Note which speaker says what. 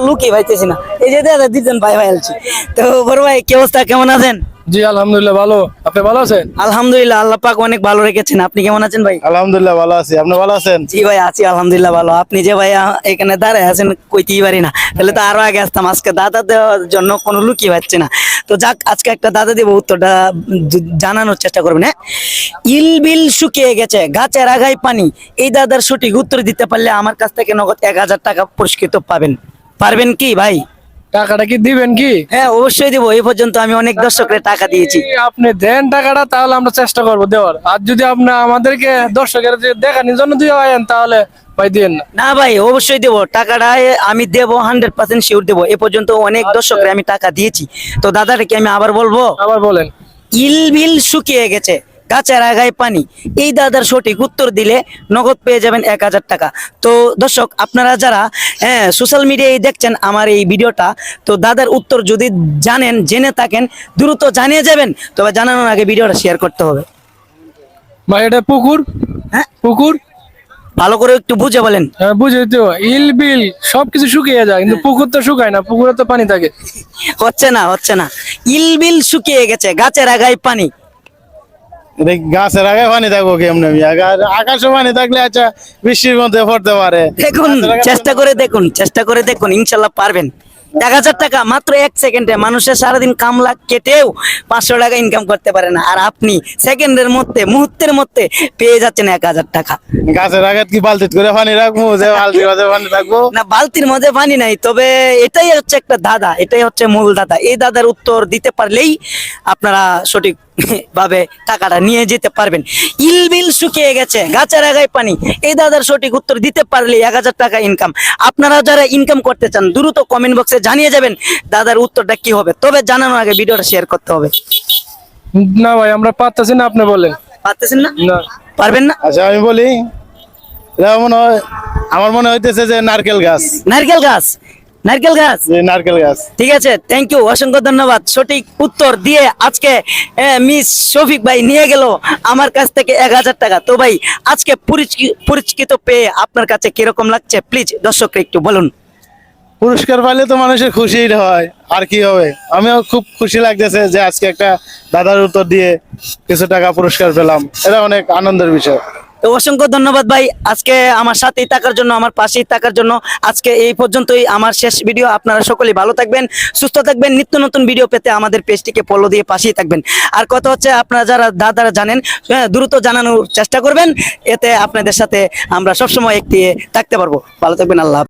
Speaker 1: লুকিয়ে পাইতেছি না। এই যে দাদা দুজন ভাই ভাই আলছি। তো বড় ভাই কি অবস্থা, কেমন আছেন?
Speaker 2: জি আলহামদুলিল্লাহ ভালো। আপনি ভালো আছেন?
Speaker 1: আলহামদুলিল্লাহ, আল্লাহ পাক অনেক ভালো রেখেছেন। আপনি কেমন আছেন ভাই?
Speaker 3: আলহামদুলিল্লাহ ভালো আছি, আপনি ভালো আছেন?
Speaker 1: জি ভাই আছি আলহামদুলিল্লাহ ভালো। আপনি যে ভাই এখানে দাঁড়ায় আছেন কইতেই পারি না, তাহলে তো আরো আগে আসতাম। আজকে দাদা দেওয়ার জন্য কোনো লুকিয়ে পাচ্ছে না। তো যাক, আজকে একটা দাদা দেবো, উত্তরটা জানানোর চেষ্টা করবেন। হ্যাঁ, ইল বিল শুকিয়ে গেছে, গাছের আগায় পানি, এই দাদার সঠিক উত্তর দিতে পারলে আমার কাছ থেকে নগদ 1000 টাকা পুরস্কৃত পাবেন। পারবেন কি ভাই?
Speaker 2: টাকাটা কি দিবেন কি?
Speaker 1: হ্যাঁ অবশ্যই দেবো। এই পর্যন্ত আমি অনেক দর্শকের টাকা দিয়েছি।
Speaker 2: আপনি দেন টাকাটা, তাহলে আমরা চেষ্টা করবো দেওয়ার। আর যদি আপনি আমাদেরকে দর্শকের দেখানোর জন্য দিয়ে আয়েন, তাহলে ভাই দিন না।
Speaker 1: না ভাই অবশ্যই দেবো, টাকাটা আমি দেবো, 100% শিওর দেবো। এ পর্যন্ত অনেক দর্শকরা আমি টাকা দিয়েছি। তো দাদাটা কি আমি আবার বলবো?
Speaker 2: আবার বলেন।
Speaker 1: ইল বিল শুকিয়ে গেছে, গাছের আগায় পানি, এই দাদার সঠিক উত্তর দিলে নগদ পেয়ে যাবেন 1000 টাকা। তো দর্শক আপনারা যারা সোশ্যাল মিডিয়ায় দেখছেন আমার এই ভিডিওটা, তো দাদার উত্তর যদি জেনে থাকেন দ্রুত জানিয়ে যাবেন। তবে জানানোর আগে ভিডিওটা শেয়ার করতে হবে।
Speaker 2: ভাই এটা পুকুর।
Speaker 1: হ্যাঁ,
Speaker 2: পুকুর।
Speaker 1: ভালো করে একটু বুঝে বলেন।
Speaker 2: হ্যাঁ বুঝে তো, ইল বিল সবকিছু শুকিয়ে যায়, কিন্তু পুকুর তো শুকায় না, পুকুরে তো পানি থাকে।
Speaker 1: হচ্ছে না। ইল বিল শুকিয়ে গেছে, গাছের আগায় পানি।
Speaker 3: গাছের আগে পানি থাকবো কেমনে? আকাশে পানি থাকলে আচ্ছা বৃষ্টির মধ্যে পড়তে পারে।
Speaker 1: দেখুন, চেষ্টা করে দেখুন, ইনশাল্লাহ পারবেন। 1000 টাকা মাত্র 1 সেকেন্ডে। মানুষের সারাদিন কামলা কেটেও 500 টাকা ইনকাম করতে পারে না, আর আপনি সেকেন্ডের মধ্যে, মুহূর্তের মধ্যে পেয়ে যাচ্ছেন 1000 টাকা।
Speaker 3: গাছের আগে কি বালতি করে পানি রাখবো, যে বালতির মধ্যে পানি থাকবো?
Speaker 1: না, বালতির মধ্যে পানি নাই, তবে এটাই হচ্ছে একটা দাদা, এটাই হচ্ছে মূল দাদা। এই দাদার উত্তর দিতে পারলেই আপনারা সঠিক ভাবে টাকাটা নিয়ে যেতে পারবেন। ইল বিল শুকিয়ে গেছে, গাছের আগায় পানি, এই দাদার সঠিক উত্তর দিতে পারলে 1000 টাকা ইনকাম। আপনারা যারা ইনকাম করতে চান দ্রুত কমেন্ট বক্সে জানিয়ে যাবেন দাদার উত্তরটা কি হবে। তবে জানানোর আগে ভিডিওটা শেয়ার করতে হবে।
Speaker 2: না ভাই আমরা পারতেছি না, আপনি বলেন।
Speaker 1: পারতেছেন না?
Speaker 2: না
Speaker 1: পারবেন না?
Speaker 3: আচ্ছা আমি বলি, এটা মনে হয়, আমার মনে হইতেছে যে নারকেল গাছ।
Speaker 1: নারকেল গাছ, নারকেল গাছ।
Speaker 3: যে নারকেল গাছ।
Speaker 1: ঠিক আছে, থ্যাংক ইউ, অসংখ্য ধন্যবাদ। সঠিক উত্তর দিয়ে আজকে মিস শফিক ভাই নিয়ে গেল আমার কাছ থেকে 1000 টাকা। তো ভাই আজকে পুরস্কৃত পেয়ে আপনার কাছে কিরকম লাগছে, প্লিজ দর্শককে একটু বলুন।
Speaker 3: পুরস্কার পাইলে তো মানুষের খুশি হয়, আর কি হবে। আমিও খুব খুশি লাগতেছে যে আজকে একটা দাদার উত্তর দিয়ে কিছু টাকা পুরস্কার পেলাম, এটা অনেক আনন্দের বিষয়।
Speaker 1: তো অসংখ্য ধন্যবাদ ভাই, আজকে আমার সাথেই থাকার জন্য, আমার পাশেই থাকার জন্য। আজকে এই পর্যন্তই আমার শেষ ভিডিও। আপনারা সকলেই ভালো থাকবেন, সুস্থ থাকবেন। নিত্য নতুন ভিডিও পেতে আমাদের পেজটিকে ফলো দিয়ে পাশেই থাকবেন। আর কথা হচ্ছে, আপনারা যারা দাদারা জানেন দ্রুত জানানোর চেষ্টা করবেন, এতে আপনাদের সাথে আমরা সবসময় একটি থাকতে পারবো। ভালো থাকবেন, আল্লাহ হাফেজ।